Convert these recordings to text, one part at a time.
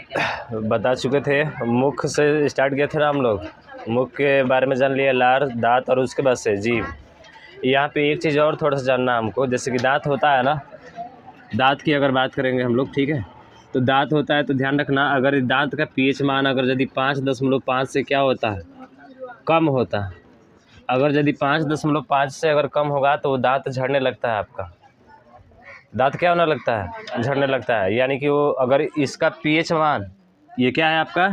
बता चुके थे, मुख से स्टार्ट किया था ना हम लोग। मुख के बारे में जान लिया, लार, दांत और उसके बाद से जीभ। यहाँ पे एक चीज़ और थोड़ा सा जानना है हमको, जैसे कि दांत होता है ना, दांत की अगर बात करेंगे हम लोग, ठीक है। तो दांत होता है तो ध्यान रखना, अगर दांत का पीएच मान अगर यदि 5.5 से क्या होता है, कम होता है। अगर यदि 5.5 से अगर कम होगा तो वो दांत झड़ने लगता है आपका। दांत क्या होने लगता है, झड़ने लगता है। यानी कि वो अगर इसका पीएच मान, ये क्या है आपका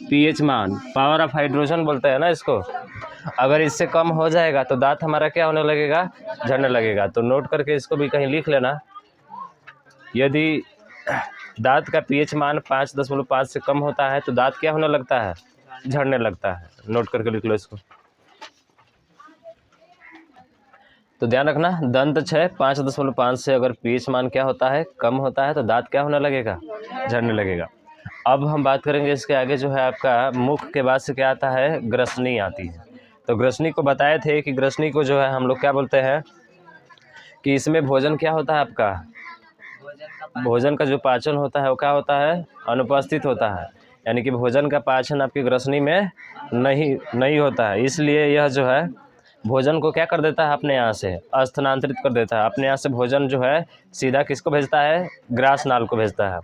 पीएच मान, पावर ऑफ हाइड्रोजन बोलते हैं ना इसको, अगर इससे कम हो जाएगा तो दांत हमारा क्या होने लगेगा, झड़ने लगेगा। तो नोट करके इसको भी कहीं लिख लेना, यदि दांत का पीएच मान 5.5 से कम होता है तो दांत क्या होने लगता है, झड़ने लगता है। नोट करके लिख लो इसको। तो ध्यान रखना, दंत 6 5.5 से अगर पीएच मान क्या होता है, कम होता है तो दांत क्या होने लगेगा, झड़ने लगेगा। अब हम बात करेंगे इसके आगे जो है आपका मुख के बाद से क्या आता है, ग्रसनी आती है। तो ग्रसनी को बताए थे कि ग्रसनी को जो है हम लोग क्या बोलते हैं कि इसमें भोजन क्या होता है आपका, भोजन का जो पाचन होता है वो क्या होता है, अनुपस्थित होता है। यानी कि भोजन का पाचन आपकी ग्रसनी में नहीं होता है, इसलिए यह जो है भोजन को क्या कर देता है, अपने यहाँ से स्थानांतरित कर देता है। अपने यहाँ से भोजन जो है सीधा किसको भेजता है, ग्रास नाल को भेजता है।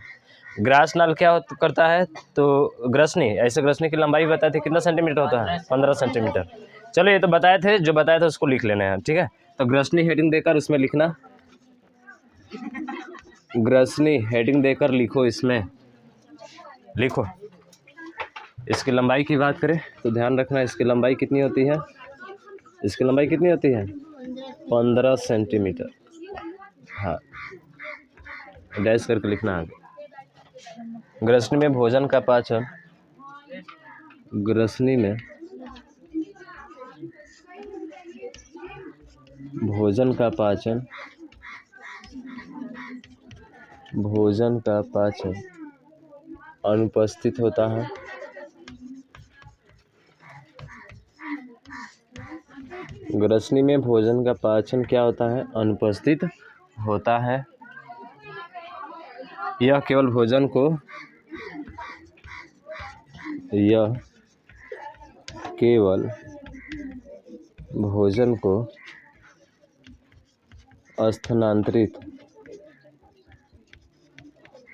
ग्रास नाल क्या करता है, तो ग्रसनी, ऐसे ग्रसनी की लंबाई बताई थी कितना सेंटीमीटर होता है, 15 सेंटीमीटर। चलो ये तो बताए थे, जो बताया था उसको लिख लेना है, ठीक है। तो ग्रसनी हेडिंग देकर उसमें लिखना, ग्रसनी हेडिंग देकर लिखो, इसमें लिखो। इसकी लंबाई की बात करें तो ध्यान रखना, इसकी लंबाई कितनी होती है, इसकी लंबाई कितनी होती है, 15 सेंटीमीटर। हाँ, डैश करके लिखना आगे। ग्रसनी में भोजन का पाचन, ग्रसनी में भोजन का पाचन, भोजन का पाचन अनुपस्थित होता है। ग्रसनी में भोजन का पाचन क्या होता है, अनुपस्थित होता है। यह केवल भोजन को, यह केवल भोजन को स्थानांतरित,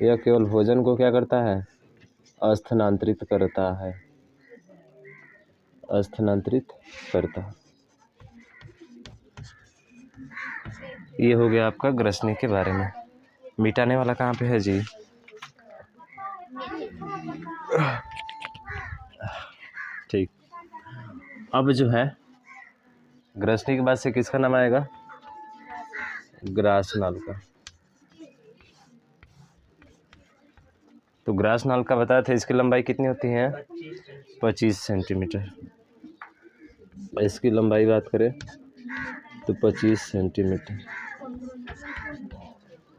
यह केवल भोजन को क्या करता है, स्थानांतरित करता है, स्थानांतरित करता है। ये हो गया आपका ग्रसनी के बारे में। मिटाने वाला कहाँ पे है जी, ठीक। अब जो है ग्रसनी के बाद से किसका नाम आएगा, ग्रास नाल का। तो ग्रास नाल का बताया था, इसकी लंबाई कितनी होती है, 25 सेंटीमीटर। इसकी लंबाई बात करें तो 25 सेंटीमीटर।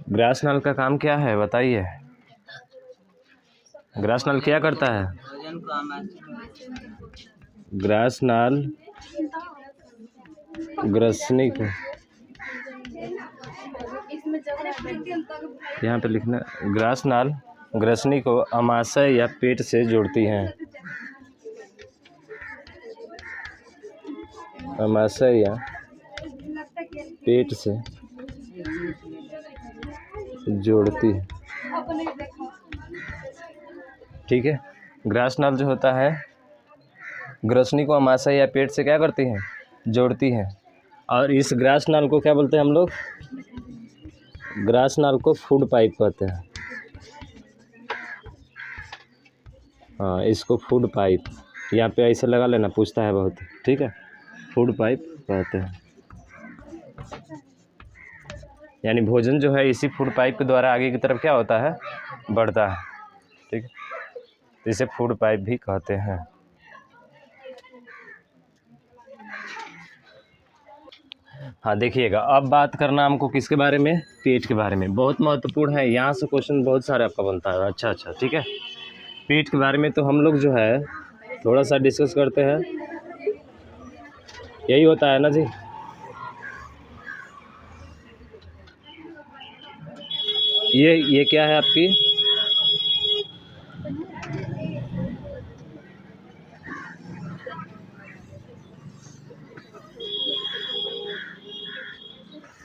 ग्रास नाल का काम क्या है बताइए, ग्रास नाल क्या करता है, ग्रास नाल ग्रसनी को, यहाँ पे लिखना, ग्रास नाल ग्रसनी को अमाशय या पेट से जोड़ती हैं, अमाशय या पेट से जोड़ती है, ठीक है। ग्रास नाल जो होता है ग्रसनी को अमाशय या पेट से क्या करती हैं, जोड़ती हैं। और इस ग्रास नाल को क्या बोलते हैं हम लोग, ग्रास नाल को फूड पाइप कहते हैं। हाँ, इसको फूड पाइप यहाँ पे ऐसे लगा लेना, पूछता है बहुत, ठीक है। फूड पाइप कहते हैं, यानी भोजन जो है इसी फूड पाइप के द्वारा आगे की तरफ क्या होता है, बढ़ता है, ठीक है। इसे फूड पाइप भी कहते हैं। हाँ देखिएगा, अब बात करना हमको किसके बारे में, पेट के बारे में। बहुत महत्वपूर्ण है, यहाँ से क्वेश्चन बहुत सारे आपका बनता है। अच्छा, ठीक है। पेट के बारे में तो हम लोग जो है थोड़ा सा डिस्कस करते हैं, यही होता है ना जी। ये क्या है आपकी,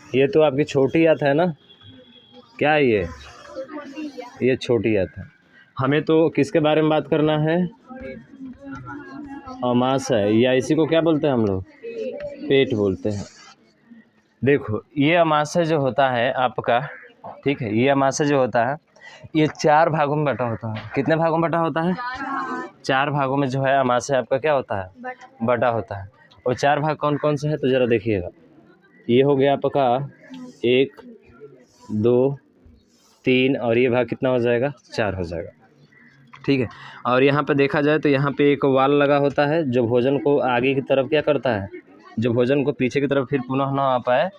ये तो आपकी छोटी आंत है ना, क्या है ये छोटी आंत है। हमें तो किसके बारे में बात करना है, अमाशय, या इसी को क्या बोलते हैं हम लोग, पेट बोलते हैं। देखो ये अमाशय जो होता है आपका, ठीक है, ये अमाशय जो होता है ये 4 भागों में बटा होता है। कितने भागों में बटा होता है, 4 भागों में जो है अमाशय आपका क्या होता है, बटा होता है। और 4 भाग कौन कौन से है तो ज़रा देखिएगा। ये हो गया आपका 1 2 3 और ये भाग कितना हो जाएगा, 4 हो जाएगा, ठीक है। और यहाँ पे देखा जाए तो यहाँ पे एक वाल लगा होता है जो भोजन को आगे की तरफ क्या करता है, जो भोजन को पीछे की तरफ फिर पुनः ना आ पाए,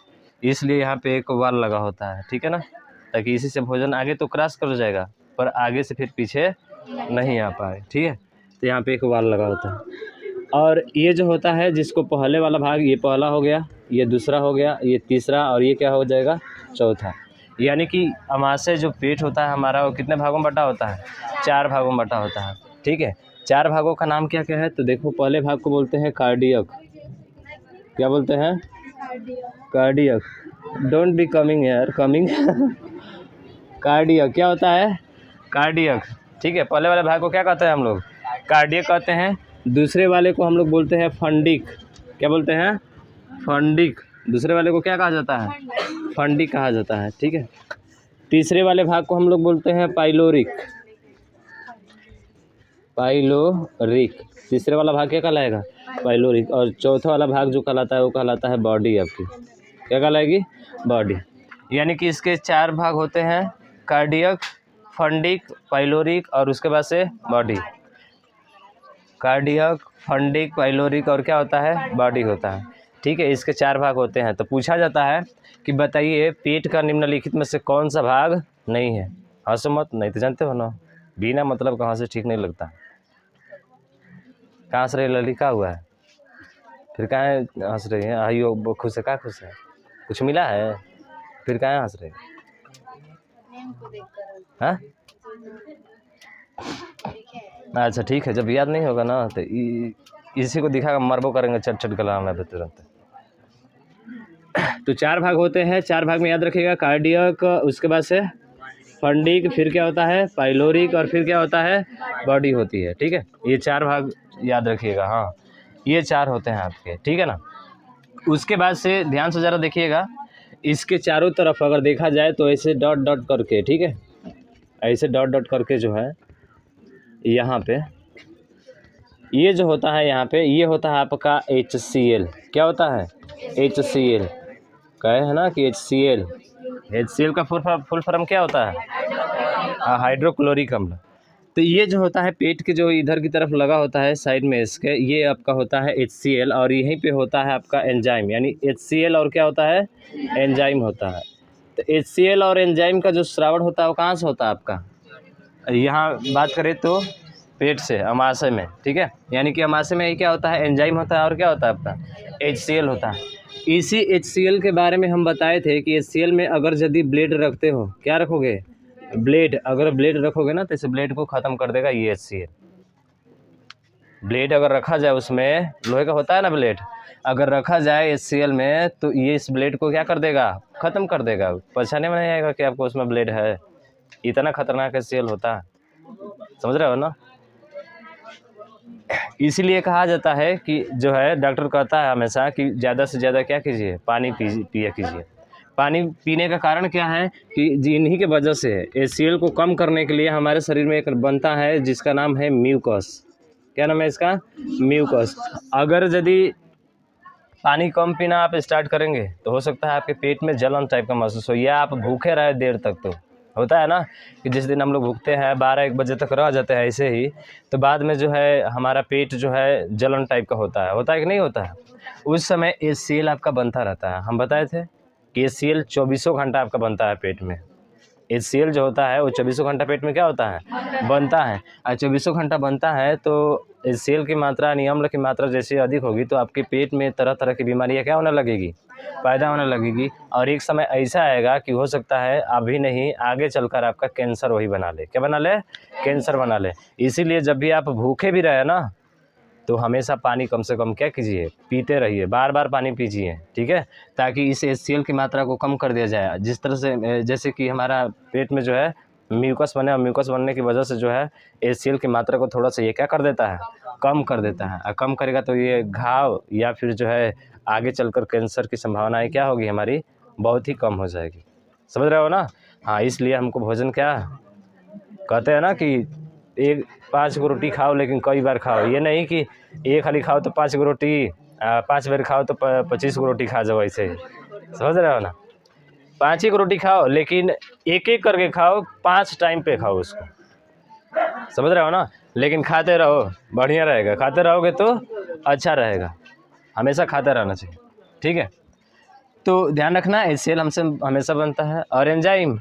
इसलिए यहाँ पे एक वाल लगा होता है, ठीक है ना, ताकि इसी से भोजन आगे तो क्रॉस कर जाएगा पर आगे से फिर पीछे नहीं आ पाए, ठीक है। तो यहाँ पे एक वाल लगा होता है। और ये जो होता है जिसको पहले वाला भाग, ये पहला हो गया, ये दूसरा हो गया, ये तीसरा, और ये क्या हो जाएगा, चौथा। यानी कि अमाशय जो पेट होता है हमारा वो कितने भागों में बटा होता है, 4 भागों में बटा होता है, ठीक है। 4 भागों का नाम क्या क्या है तो देखो, पहले भाग को बोलते हैं कार्डियक। क्या बोलते हैं, कार्डियक। डोंट बी कमिंग यार, कमिंग कार्डियक क्या होता है, कार्डियक, ठीक है। पहले वाले भाग को क्या कहते हैं हम लोग, कार्डियक कहते हैं। दूसरे वाले को हम लोग बोलते हैं फंडिक। क्या बोलते हैं, फंडिक। दूसरे वाले को क्या कहा जाता है, फंडिक कहा जाता है, ठीक है। तीसरे वाले भाग को हम लोग बोलते हैं पाइलोरिक, पाइलोरिक। तीसरे वाला भाग क्या कहलाएगा, पाइलोरिक। और चौथा वाला भाग जो कहलाता है वो कहलाता है बॉडी आपकी, क्या कहलाएगी, बॉडी। यानी कि इसके 4 भाग होते हैं, कार्डियक, फंडिक, पाइलोरिक और उसके बाद से बॉडी। कार्डियक, फंडिक, पाइलोरिक और क्या होता है, बॉडी होता है, ठीक है। इसके 4 भाग होते हैं। तो पूछा जाता है कि बताइए पेट का निम्नलिखित में से कौन सा भाग नहीं है। हंसो मत, नहीं तो जानते हो ना, बिना मतलब कहाँ से ठीक नहीं लगता। कहाँ से रही ललिका हुआ है, फिर कहाँ हंस रही है, आइयो खुश है, कहाँ खुश है, कुछ मिला है, फिर कहाँ हंस रही है, अच्छा ठीक है, जब याद नहीं होगा ना तो इसी को दिखा मरबो करेंगे चट चट गला में तुरंत। तो 4 भाग होते हैं, 4 भाग में याद रखिएगा, कार्डियक, उसके बाद से फंडिक, फिर क्या होता है पाइलोरिक और फिर क्या होता है बॉडी होती है, ठीक है। ये 4 भाग याद रखिएगा, हाँ ये 4 होते हैं आपके, ठीक है ना। उसके बाद से ध्यान से ज़रा देखिएगा, इसके चारों तरफ अगर देखा जाए तो ऐसे डॉट डॉट करके, ठीक है, ऐसे डॉट डॉट करके जो है यहाँ पे ये जो होता है, यहाँ पे ये होता है आपका HCl। क्या होता है, HCl। कहे है ना कि HCl का फुल फॉर्म क्या होता है, हाइड्रोक्लोरिक अम्ल। तो ये जो होता है पेट के जो इधर की तरफ लगा होता है साइड में इसके, ये आपका होता है HCl और यहीं पे होता है आपका एंजाइम, यानी HCl और क्या होता है, एंजाइम होता है। तो HCl और एंजाइम का जो श्रावण होता है वो कहाँ से होता है आपका, यहाँ बात करें तो पेट से, अमाशय में, ठीक है। यानी कि अमाशय में क्या होता है, एंजाइम होता है और क्या होता है आपका HCl होता है। इसी HCl के बारे में हम बताए थे कि HCl में अगर यदि ब्लेड रखते हो, क्या रखोगे, ब्लेड, अगर ब्लेड रखोगे ना तो इस ब्लेड को ख़त्म कर देगा ये HCl। ब्लेड अगर रखा जाए, उसमें लोहे का होता है ना ब्लेड, अगर रखा जाए HCl में तो ये इस ब्लेड को क्या कर देगा, ख़त्म कर देगा, पहचाने में नहीं आएगा कि आपको उसमें ब्लेड है। इतना खतरनाक HCl होता है, समझ रहे हो ना। इसीलिए कहा जाता है कि जो है डॉक्टर कहता है हमेशा कि ज़्यादा से ज़्यादा क्या कीजिए, पानी पिया कीजिए। पानी पीने का कारण क्या है कि इन्हीं के वजह से HCl को कम करने के लिए हमारे शरीर में एक बनता है जिसका नाम है म्यूकस। क्या नाम है इसका, म्यूकस। अगर यदि पानी कम पीना आप स्टार्ट करेंगे तो हो सकता है आपके पेट में जलन टाइप का महसूस हो, या आप भूखे रहे देर तक। तो होता है ना कि जिस दिन हम लोग भूखते हैं 12-1 बजे तक रह जाते हैं ऐसे ही, तो बाद में जो है हमारा पेट जो है जलन टाइप का होता है कि नहीं होता है। उस समय HCl आपका बनता रहता है। हम बताए थे कि HCl 24 घंटा आपका बनता है पेट में। HCl जो होता है वो 24 घंटा पेट में क्या होता है, बनता है। और 24 घंटा बनता है तो HCl की मात्रा यानी अम्ल की मात्रा जैसे अधिक होगी तो आपके पेट में तरह तरह की बीमारियां क्या होने लगेगी, पैदा होने लगेगी। और एक समय ऐसा आएगा कि हो सकता है अभी नहीं आगे चलकर आपका कैंसर वही बना ले। क्या बना ले, कैंसर बना ले। इसीलिए जब भी आप भूखे भी रहे ना तो हमेशा पानी कम से कम क्या कीजिए, पीते रहिए, बार बार पानी पीजिए, ठीक है, ताकि इस HCl की मात्रा को कम कर दिया जाए। जिस तरह से जैसे कि हमारा पेट में जो है म्यूकस बने, और म्यूकस बनने की वजह से जो है HCl की मात्रा को थोड़ा सा ये क्या कर देता है, कम कर देता है। और कम करेगा तो ये घाव या फिर जो है आगे चलकर कैंसर की संभावनाएं क्या होगी हमारी, बहुत ही कम हो जाएगी। समझ रहे हो ना। हाँ, इसलिए हमको भोजन क्या कहते हैं ना कि 5 गो रोटी खाओ लेकिन कई बार खाओ। ये नहीं कि एक खाली खाओ तो 5 गो रोटी, 5 बार खाओ तो 25 गो रोटी खा जाओ, ऐसे। समझ रहे हो ना। 5 ही गो रोटी खाओ लेकिन एक एक करके खाओ, 5 टाइम पे खाओ उसको। समझ रहे हो ना। लेकिन खाते रहो, बढ़िया रहेगा। खाते रहोगे तो अच्छा रहेगा, हमेशा खाते रहना चाहिए, ठीक है। तो ध्यान रखना HCl हमसे हमेशा बनता है। और एंजाइम,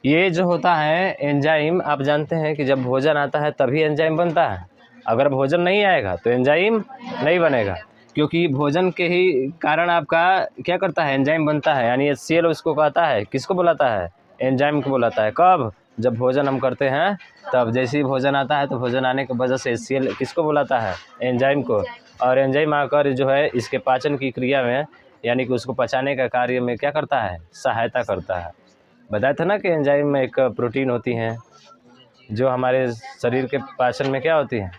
ये जो होता है एंजाइम, आप जानते हैं कि जब भोजन आता है तभी एंजाइम बनता है। अगर भोजन नहीं आएगा तो एंजाइम नहीं बनेगा, क्योंकि भोजन के ही कारण आपका क्या करता है, एंजाइम बनता है। यानी HCl उसको कहता है, किसको बुलाता है, एंजाइम को बुलाता है। कब, जब भोजन हम करते हैं तब। जैसे ही भोजन आता है तो भोजन आने की वजह से HCl किसको बुलाता है, एंजाइम को। और एंजाइम आकर जो है इसके पाचन की क्रिया में, यानी कि उसको पचाने का कार्य में क्या करता है, सहायता करता है। बताया था ना कि एंजाइम में एक प्रोटीन होती हैं जो हमारे शरीर के पाचन में क्या होती हैं,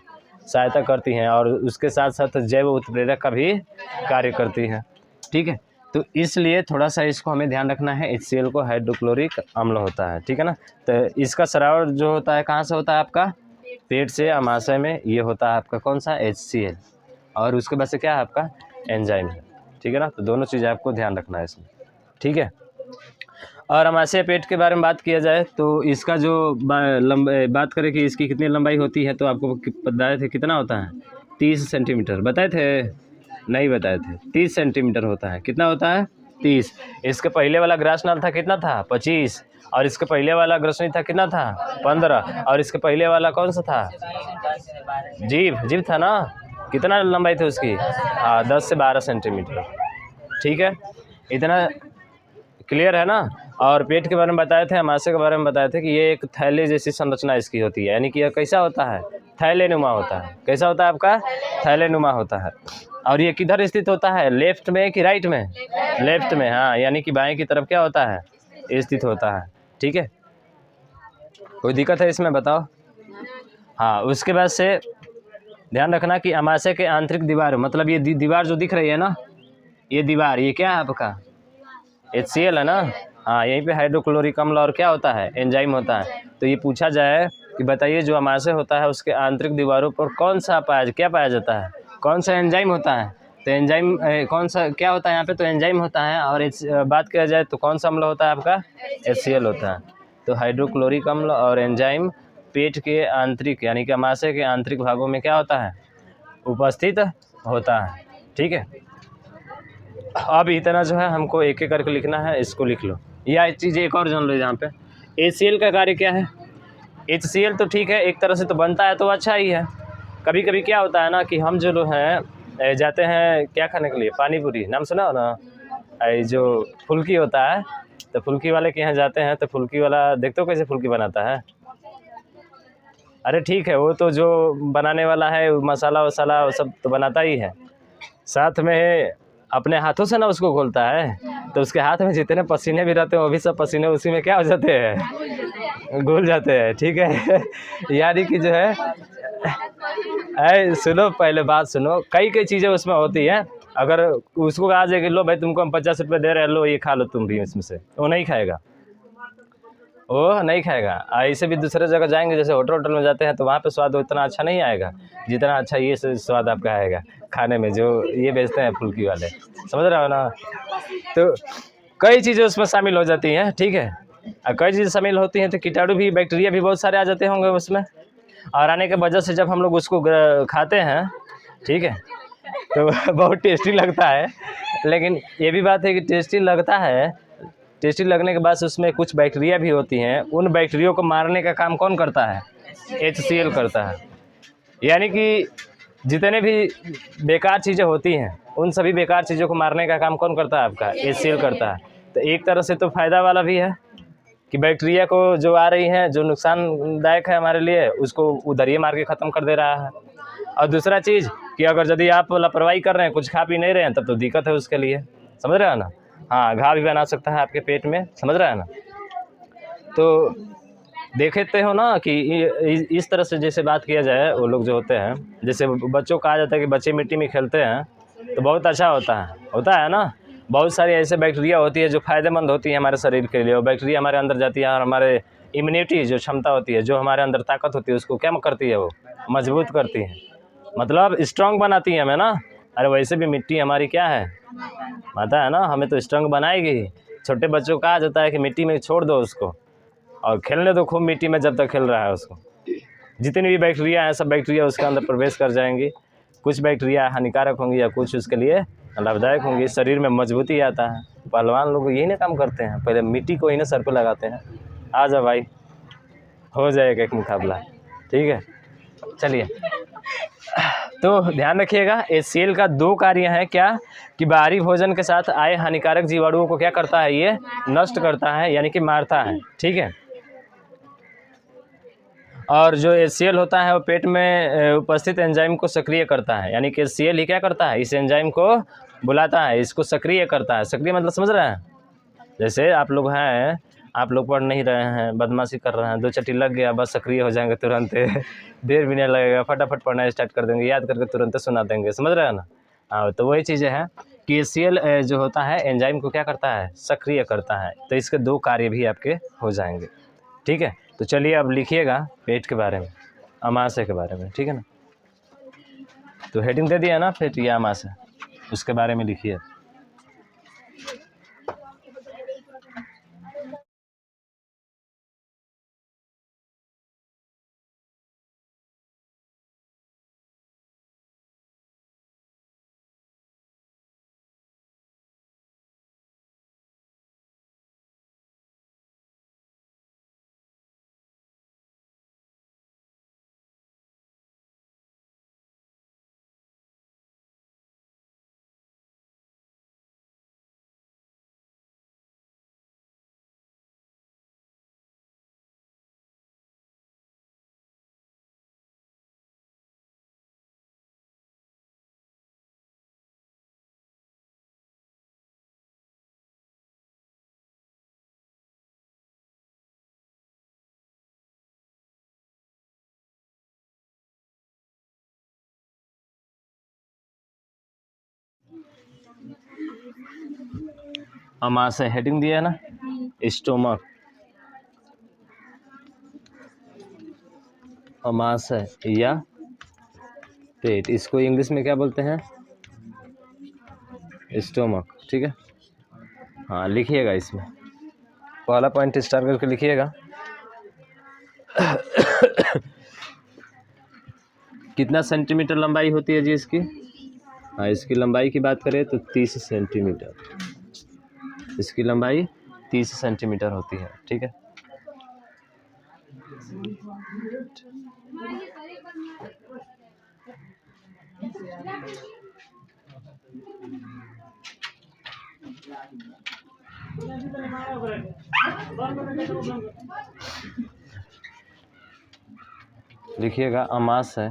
सहायता करती हैं, और उसके साथ साथ जैव उत्प्रेरक का भी कार्य करती हैं, ठीक है। तो इसलिए थोड़ा सा इसको हमें ध्यान रखना है। HCl को हाइड्रोक्लोरिक अम्ल होता है, ठीक है ना। तो इसका स्राव जो होता है कहाँ से होता है, आपका पेट से, आमाशय में। ये होता है आपका कौन सा, HCl। और उसके बाद से क्या है आपका एंजाइम है, ठीक है ना। तो दोनों चीज़ें आपको ध्यान रखना है इसमें, ठीक है। और आमाशय पेट के बारे में बात किया जाए तो इसका जो बात करें कि इसकी कितनी लंबाई होती है, तो आपको बताए थे कितना होता है, 30 सेंटीमीटर। बताए थे, नहीं बताए थे, 30 सेंटीमीटर होता है। कितना होता है, 30। इसके पहले वाला ग्रासनाल था कितना था, 25। और इसके पहले वाला ग्रसनी था कितना था, 15। और इसके पहले वाला कौन सा था, जीभ था ना। कितना लंबाई थी उसकी, हाँ 10 से 12 सेंटीमीटर, ठीक है। इतना क्लियर है ना। और पेट के बारे में बताए थे, आमाशय के बारे में बताए थे कि ये एक थैले जैसी संरचना इसकी होती है। यानी कि यह कैसा होता है, थैलेनुमा होता है। कैसा होता है आपका, थैलेनुमा होता है। और ये किधर स्थित होता है, लेफ्ट में कि राइट में, लेफ्ट में, हाँ। यानी कि बाएं की तरफ क्या होता है, स्थित होता है, ठीक है। कोई दिक्कत है इसमें, बताओ। हाँ, उसके बाद से ध्यान रखना कि आमाशय के आंतरिक दीवार, मतलब ये दीवार जो दिख रही है ना, ये दीवार, ये क्या है आपका, HCl है ना। हाँ, यहीं पे हाइड्रोक्लोरिक अम्ल और क्या होता है, एंजाइम होता है। तो ये पूछा जाए कि बताइए जो आमाशय होता है उसके आंतरिक दीवारों पर कौन सा क्या पाया जाता है, कौन सा एंजाइम होता है। तो एंजाइम कौन सा क्या होता है यहाँ पे, तो एंजाइम होता है। और बात किया जाए तो कौन सा अम्ल होता है आपका, HCl होता है। तो हाइड्रोक्लोरिक अम्ल और एंजाइम पेट के आंतरिक, यानी कि आमाशय के आंतरिक भागों में क्या होता है, उपस्थित होता है, ठीक है। अब इतना जो है हमको एक एक करके लिखना है, इसको लिख लो। या चीज़ एक और जान लो यहाँ पे, HCl का कार्य क्या है। HCl तो ठीक है, एक तरह से तो बनता है तो अच्छा ही है। कभी कभी क्या होता है ना कि हम जो लोग हैं जाते हैं क्या खाने के लिए, पानी पूरी, नाम सुना हो ना। जो फुल्की होता है, तो फुल्की वाले के यहाँ जाते हैं, तो फुल्की वाला देखते हो कैसे फुल्की बनाता है। अरे ठीक है, वो तो जो बनाने वाला है मसाला वसाला वो सब तो बनाता ही है, साथ में अपने हाथों से ना उसको घोलता है। तो उसके हाथ में जितने पसीने भी रहते हैं वो भी सब पसीने उसी में क्या हो जाते हैं, घुल जाते हैं, ठीक है। यानी कि जो है, सुनो पहले बात सुनो, कई चीज़ें उसमें होती हैं। अगर उसको कहा जाए कि लो भाई तुमको हम 50 रुपये दे रहे हैं, लो ये खा लो तुम भी इसमें से, वो नहीं खाएगा, वो नहीं खाएगा। ऐसे भी दूसरे जगह जाएंगे, जैसे होटल में जाते हैं, तो वहाँ पे स्वाद उतना अच्छा नहीं आएगा जितना अच्छा ये स्वाद आपका आएगा खाने में, जो ये बेचते हैं फुल्की वाले। समझ रहे हो ना। तो कई चीज़ें उसमें शामिल हो जाती हैं, ठीक है। और कई चीज़ें शामिल होती हैं तो कीटाणु भी, बैक्टीरिया भी बहुत सारे आ जाते होंगे उसमें। और आने के वजह से जब हम लोग उसको खाते हैं, ठीक है, तो बहुत टेस्टी लगता है। लेकिन ये भी बात है कि टेस्टी लगता है, टेस्टी लगने के बाद से उसमें कुछ बैक्टीरिया भी होती हैं। उन बैक्टीरिया को मारने का काम कौन करता है, HCl करता है। यानी कि जितने भी बेकार चीज़ें होती हैं उन सभी बेकार चीज़ों को मारने का काम कौन करता है, आपका HCl करता है। तो एक तरह से तो फ़ायदा वाला भी है कि बैक्टीरिया को जो आ रही हैं, जो नुकसानदायक है हमारे लिए, उसको उधर ही मार के ख़त्म कर दे रहा है। और दूसरा चीज़ कि अगर यदि आप लापरवाही कर रहे हैं, कुछ खा पी नहीं रहे हैं, तब तो दिक्कत है उसके लिए, समझ रहे हैं ना। हाँ, घाव भी बना सकता है आपके पेट में, समझ रहे हैं ना। तो देखते हो ना कि इस तरह से जैसे बात किया जाए, वो लोग जो होते हैं, जैसे बच्चों को कहा जाता है कि बच्चे मिट्टी में खेलते हैं तो बहुत अच्छा होता है ना। बहुत सारी ऐसे बैक्टीरिया होती है जो फ़ायदेमंद होती है हमारे शरीर के लिए। वो बैक्टीरिया हमारे अंदर जाती है और हमारे इम्यूनिटी जो क्षमता होती है, जो हमारे अंदर ताकत होती है, उसको क्या करती है, वो मजबूत करती है, मतलब स्ट्रांग बनाती है हमें ना। अरे वैसे भी मिट्टी हमारी क्या है, माता है ना, हमें तो स्ट्रांग बनाएगी ही। छोटे बच्चों को कहा जाता है कि मिट्टी में छोड़ दो उसको और खेलने दो खूब मिट्टी में, जब तक खेल रहा है उसको। जितनी भी बैक्टीरिया हैं, सब बैक्टीरिया उसके अंदर प्रवेश कर जाएंगी। कुछ बैक्टीरिया हानिकारक होंगी या कुछ उसके लिए लाभदायक होंगी। शरीर में मजबूती आता है। पहलवान लोग यही ना काम करते हैं, पहले मिट्टी को ही ना सर पे लगाते हैं। आ जा भाई, हो जाएगा एक मुकाबला, ठीक है। चलिए, तो ध्यान रखिएगा, HCl का 2 कार्य हैं क्या, कि बाहरी भोजन के साथ आए हानिकारक जीवाणुओं को क्या करता है, ये नष्ट करता है, यानी कि मारता है, ठीक है। और जो HCl होता है वो पेट में उपस्थित एंजाइम को सक्रिय करता है, यानी कि HCl ही क्या करता है, इस एंजाइम को बुलाता है, इसको सक्रिय करता है। सक्रिय मतलब समझ रहे हैं, जैसे आप लोग हैं, आप लोग पढ़ नहीं रहे हैं, बदमाशी कर रहे हैं, 2 चट्टी लग गया, बस सक्रिय हो जाएंगे तुरंत। देर भी नहीं लगेगा, फटाफट पढ़ना स्टार्ट कर देंगे, याद करके तुरंत सुना देंगे, समझ रहे हैं ना। हाँ, तो वही चीज़ें हैं कि HCl जो होता है एंजाइम को क्या करता है, सक्रिय करता है। तो इसके 2 कार्य भी आपके हो जाएंगे, ठीक है। तो चलिए अब लिखिएगा पेट के बारे में, अमाशय के बारे में, ठीक है ना। तो हेडिंग दे दिया ना, पेट या अमाशय, उसके बारे में लिखिए। अमाशय हेडिंग दिया है ना, स्टोमक, अमाशय या पेट, इसको इंग्लिश में क्या बोलते हैं, स्टोमक, ठीक है। हाँ, लिखिएगा, इसमें पहला पॉइंट स्टार करके लिखिएगा। कितना सेंटीमीटर लंबाई होती है जी इसकी। हाँ, इसकी लंबाई की बात करें तो 30 सेंटीमीटर, इसकी लंबाई 30 सेंटीमीटर होती है, ठीक है। लिखिएगा अमाशय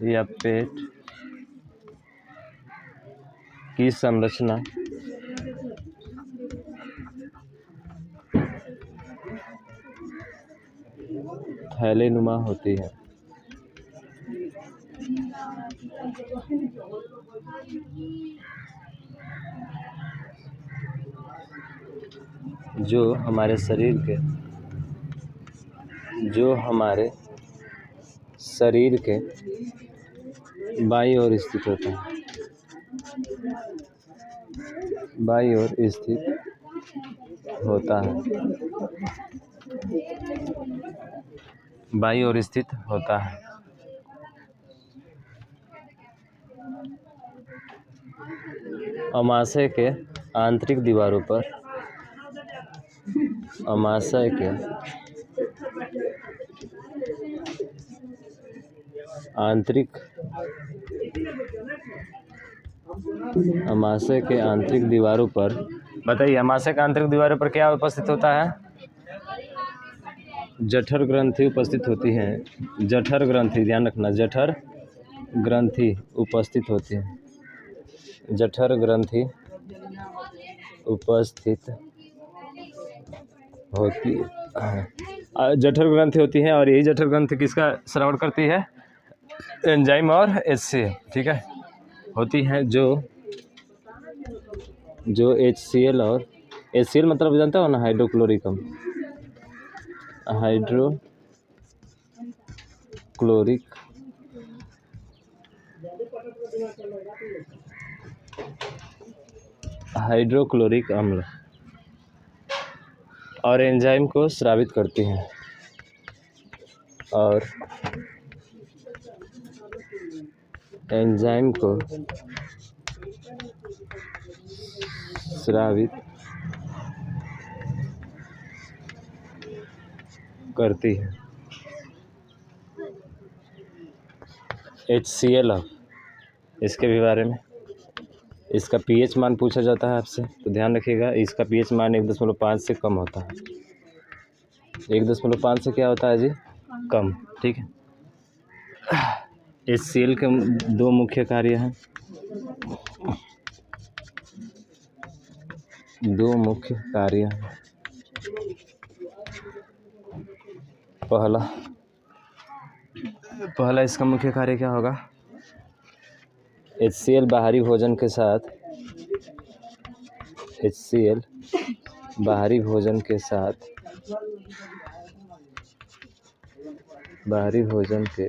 या पेट की संरचना थैलेनुमा होती है। जो हमारे शरीर के बाईं ओर स्थित होता है, बाईं ओर स्थित होता है, बाईं ओर स्थित होता है। अमाशय के आंतरिक दीवारों पर, अमाशय के आंतरिक दीवारों पर, बताइए अमाशय के आंतरिक दीवारों पर क्या उपस्थित होता है, जठर ग्रंथि उपस्थित होती हैं। जठर ग्रंथि, ध्यान रखना, जठर ग्रंथि उपस्थित होती है। जठर ग्रंथि उपस्थित होती है। जठर ग्रंथि होती है और यही जठर ग्रंथि किसका स्रावन करती है? एंजाइम और HCl, ठीक है, होती हैं जो HCl और HCl मतलब जानते हो ना, हाइड्रोक्लोरिकम, हाइड्रोक्लोरिक हाइड्रोक्लोरिक अम्ल और एंजाइम को स्रावित करती हैं और एंजाइम को स्रावित करती है। HCl, इसके भी बारे में, इसका pH मान पूछा जाता है आपसे, तो ध्यान रखिएगा, इसका pH मान 1.5 से कम होता है। 1.5 से क्या होता है जी? कम, ठीक है। HCl के दो मुख्य कार्य हैं, पहला इसका मुख्य कार्य क्या होगा? HCl बाहरी भोजन के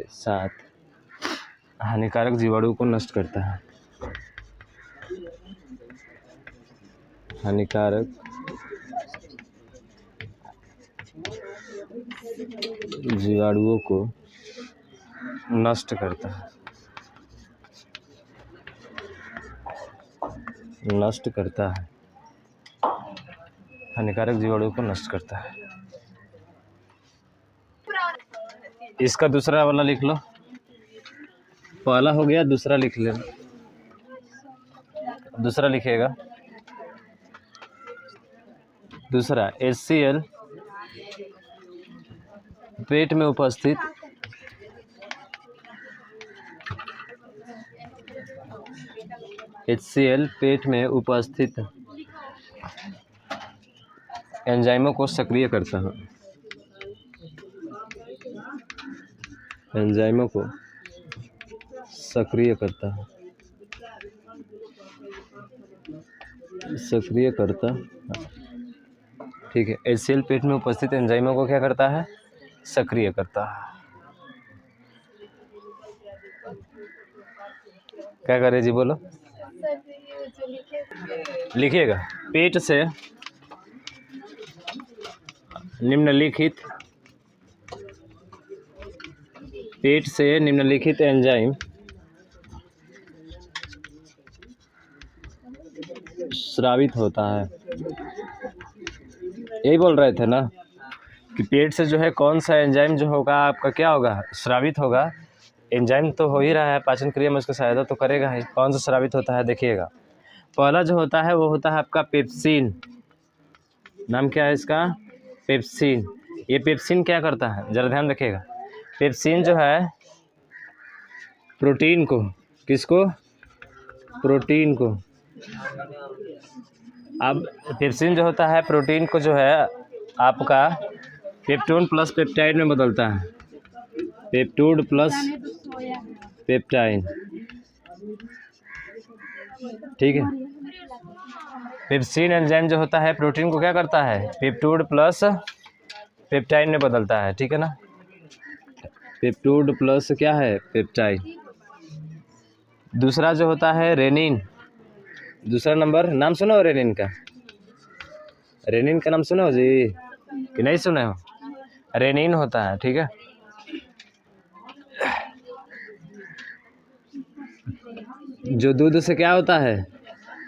साथ हानिकारक जीवाणु को नष्ट करता है। हानिकारक जीवाणुओं को नष्ट करता है। हानिकारक जीवाणुओं को नष्ट करता है। इसका दूसरा वाला लिख लो, पहला हो गया, दूसरा लिख लेना। दूसरा लिखिएगा, दूसरा HCl पेट में उपस्थित एंजाइमों को सक्रिय करता है। ठीक है, HCl पेट में उपस्थित एंजाइमों को क्या करता है? सक्रिय करता है। क्या करे जी, बोलो, लिखिएगा। पेट से निम्नलिखित एंजाइम स्रावित होता है। यही बोल रहे थे ना कि पेट से जो है कौन सा एंजाइम जो होगा आपका क्या होगा? स्रावित होगा। एंजाइम तो हो ही रहा है, पाचन क्रिया में उसका सहायता तो करेगा ही। कौन सा स्रावित होता है देखिएगा। पहला जो होता है वो होता है आपका पेप्सिन। नाम क्या है इसका? पेप्सिन। ये पेप्सिन क्या करता है, जरा ध्यान रखिएगा। पेप्सिन जो है प्रोटीन को, किसको? प्रोटीन को। अब पेप्सिन जो होता है प्रोटीन को जो है आपका पेप्टोन प्लस पेप्टाइड में बदलता है। पेप्टोड प्लस पेप्टाइन, ठीक है। पेप्सिन एंजाइम जो होता है प्रोटीन को क्या करता है? पेप्टोड प्लस पेप्टाइन में बदलता है, ठीक है ना। पेप्टोड प्लस क्या है? पेप्टाइन। दूसरा जो होता है रेनिन। दूसरा नंबर, नाम सुनो रेनिन का? रेनिन का नाम सुनो जी कि नहीं सुने हो? रेनिन होता है, ठीक है। जो दूध से क्या होता है?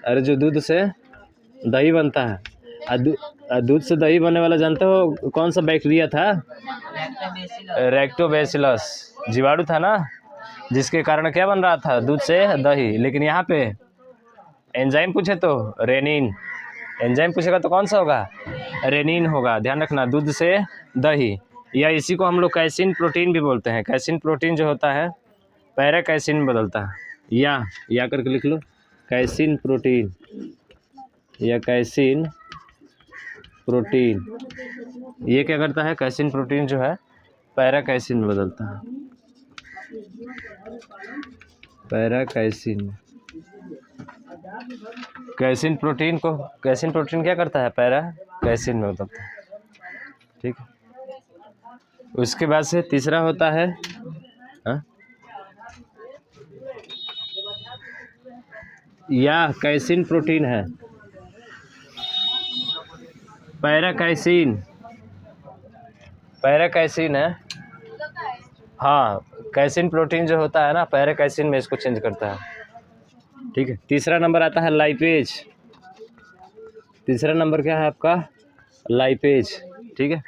अरे जो दूध से दही बनता है। दूध से दही बनने वाला जानते हो कौन सा बैक्टीरिया था? लैक्टोबैसिलस जीवाणु था ना, जिसके कारण क्या बन रहा था? दूध से दही। लेकिन यहाँ पे एंजाइम पूछे तो रेनिन, एंजाइम पूछेगा तो कौन सा होगा? रेनिन होगा। ध्यान रखना, दूध से दही। या इसी को हम लोग कैसीन प्रोटीन भी बोलते हैं। कैसीन प्रोटीन जो होता है पैरा कैसीन में बदलता है। या करके लिख लो, कैसीन प्रोटीन या कैसीन प्रोटीन। ये क्या करता है, कैसीन प्रोटीन जो है पैरा कैसीन में बदलता है। पैरा कैसीन, कैसीन प्रोटीन क्या करता है, पैरा कैसीन में बदलता है। ठीक है, उसके बाद से तीसरा होता है या कैसीन प्रोटीन है, पैरा कैसीन है। हाँ, कैसीन प्रोटीन जो होता है ना पैरा कैसीन में इसको चेंज करता है। ठीक है, तीसरा नंबर आता है लाइपेज। तीसरा नंबर क्या है आपका, लाइपेज। ठीक है,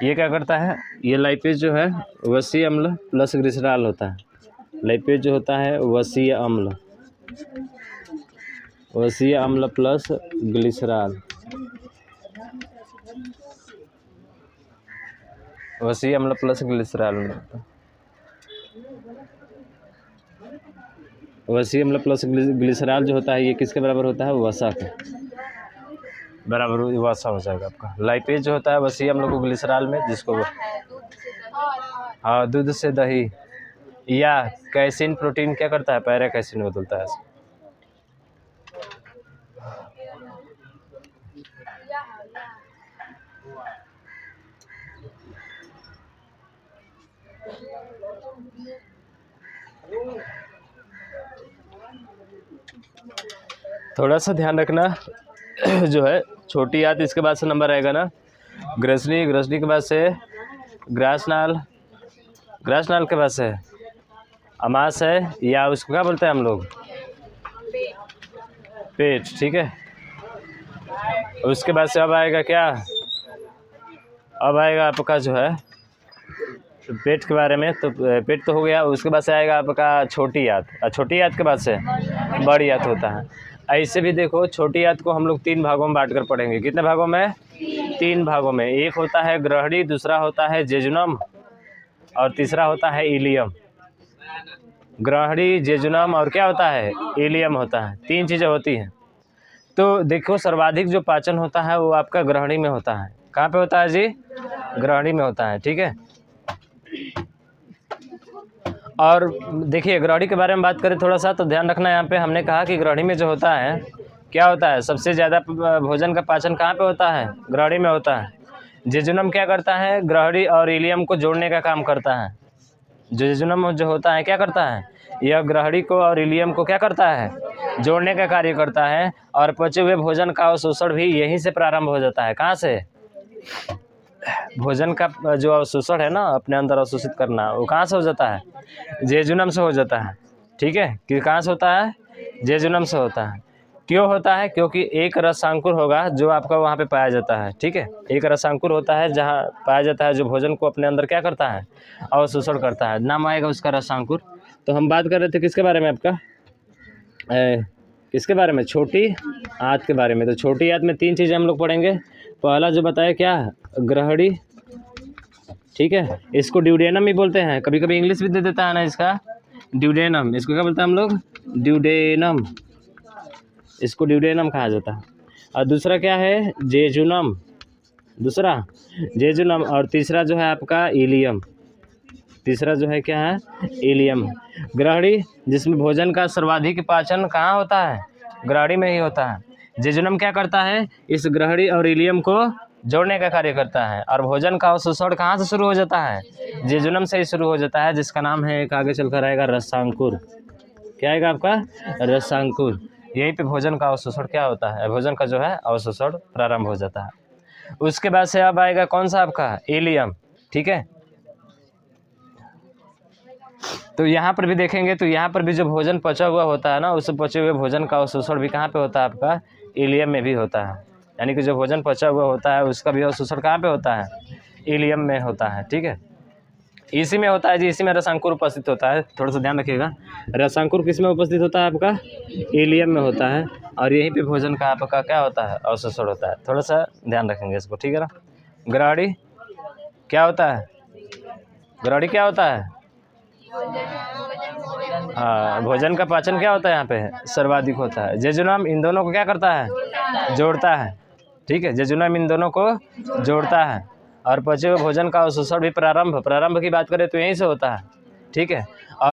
ये क्या करता है, ये लाइपेज जो है वसीय अम्ल प्लस ग्लिसरॉल होता है। लाइपेज जो होता है वसीय अम्ल प्लस ग्लिसरॉल, वसीय अम्ल प्लस ग्लिसरॉल वसीय अम्ल प्लस ग्लिसरॉल जो होता है ये किसके बराबर होता है, वसा के बराबर वसा हो जाएगा आपका। लाइपेज जो होता है वसीय अम्ल को ग्लिसरॉल में, जिसको हाँ दूध से दही। या कैसीन प्रोटीन क्या करता है, पैरा कैसीन में बदलता है। थोड़ा सा ध्यान रखना जो है छोटी याद, इसके बाद से नंबर आएगा ना ग्रसनी के बाद से ग्रासनाल के बाद से अमास है, या उसको क्या बोलते हैं हम लोग, पेट। ठीक है, उसके बाद से अब आएगा क्या, अब आएगा आपका जो है पेट के बारे में। तो पेट तो हो गया, उसके बाद से आएगा आपका छोटी याद, और छोटी याद के बाद से बड़ी याद होता है। ऐसे भी देखो छोटी याद को हम लोग 3 भागों में बांट कर पढ़ेंगे। कितने भागों में, 3 भागों में। एक होता है ग्रहणी, दूसरा होता है जेजुनम, और तीसरा होता है इलियम। ग्रहणी, जेजुनम और क्या होता है, इलियम होता है। 3 चीज़ें होती हैं। तो देखो सर्वाधिक जो पाचन होता है वो आपका ग्रहणी में होता है। कहाँ पे होता है जी, ग्रहणी में होता है। ठीक है, और देखिए ग्रहणी के बारे में बात करें थोड़ा सा, तो ध्यान रखना यहाँ पे हमने कहा कि ग्रहणी में जो होता है क्या होता है, सबसे ज़्यादा भोजन का पाचन कहाँ पे होता है, ग्रहणी में होता है। जेजुनम क्या करता है, ग्रहणी और इलियम को जोड़ने का काम करता है। जेजुनम जो होता है क्या करता है, यह ग्रहणी को और इलियम को क्या करता है, जोड़ने का कार्य करता है। और पचे हुए भोजन का अवशोषण भी यहीं से प्रारंभ हो जाता है। कहाँ से, भोजन का जो अवशोषण है ना, अपने अंदर अवशोषित करना, वो कहाँ से हो जाता है, जेजुनम से हो जाता है। ठीक है, कि कहाँ से होता है, जेजुनम से होता है। क्यों होता है, क्योंकि एक रसांकुर होगा जो आपका वहाँ पे पाया जाता है। ठीक है, एक रसांकुर होता है जहाँ पाया जाता है, जो भोजन को अपने अंदर क्या करता है, अवशोषण करता है, नाम आएगा उसका रसांकुर। तो हम बात कर रहे थे किसके बारे में, आपका किसके बारे में, छोटी आंत के बारे में। तो छोटी आंत में 3 चीज़ें हम लोग पढ़ेंगे। पहला जो बताया क्या, ग्रहणी। ठीक है, इसको ड्यूडेनम भी बोलते हैं, कभी कभी इंग्लिश भी दे देता है ना इसका, ड्यूडेनम। इसको क्या बोलते हैं हम लोग, ड्यूडेनम। इसको ड्यूडेनम कहा जाता है। और दूसरा क्या है, जेजुनम। दूसरा जेजुनम, और तीसरा जो है आपका इलियम। तीसरा जो है क्या है, इलियम। ग्रहणी, जिसमें भोजन का सर्वाधिक पाचन कहाँ होता है, ग्रहणी में ही होता है। जेजुनम क्या करता है, इस ग्रहणी और इलियम को जोड़ने का कार्य करता है। और भोजन का अवशोषण कहाँ से शुरू हो जाता है, जेजुनम से ही शुरू हो जाता है, जिसका नाम है एक आगे चलकर आएगा रसांकुर। क्या आएगा आपका, रसांकुर। यहीं पे भोजन का अवशोषण क्या होता है, भोजन का जो है अवशोषण प्रारंभ हो जाता है। उसके बाद से अब आएगा कौन सा आपका, इलियम। ठीक है, तो यहाँ पर भी देखेंगे तो यहाँ पर भी जो भोजन पचा हुआ होता है ना, उस पचे हुए भोजन का अवशोषण भी कहाँ पे होता है, आपका इलियम में भी होता है। यानी कि जो भोजन पचा हुआ होता है उसका भी अवशोषण कहाँ पे होता है, इलियम में होता है। ठीक है, इसी में होता है जी, इसी में रसांकुर उपस्थित होता है। थोड़ा सा ध्यान रखिएगा, रसांकुर किस में उपस्थित होता है, आपका इलियम में होता है। और यहीं पे भोजन का आपका क्या होता है, अवशोषण होता है। थोड़ा सा ध्यान रखेंगे इसको, ठीक है ना। ग्रहणी, क्या होता है? गौरवड़ी क्या होता है? हाँ, भोजन का पाचन क्या होता है यहाँ पे? सर्वाधिक होता है। जजुनाम इन दोनों को क्या करता है? जोड़ता है। ठीक है, जजुनाम इन दोनों को जोड़ता है। और पचे हुए भोजन का अवशोषण भी प्रारंभ की बात करें तो यहीं से होता है। ठीक है। और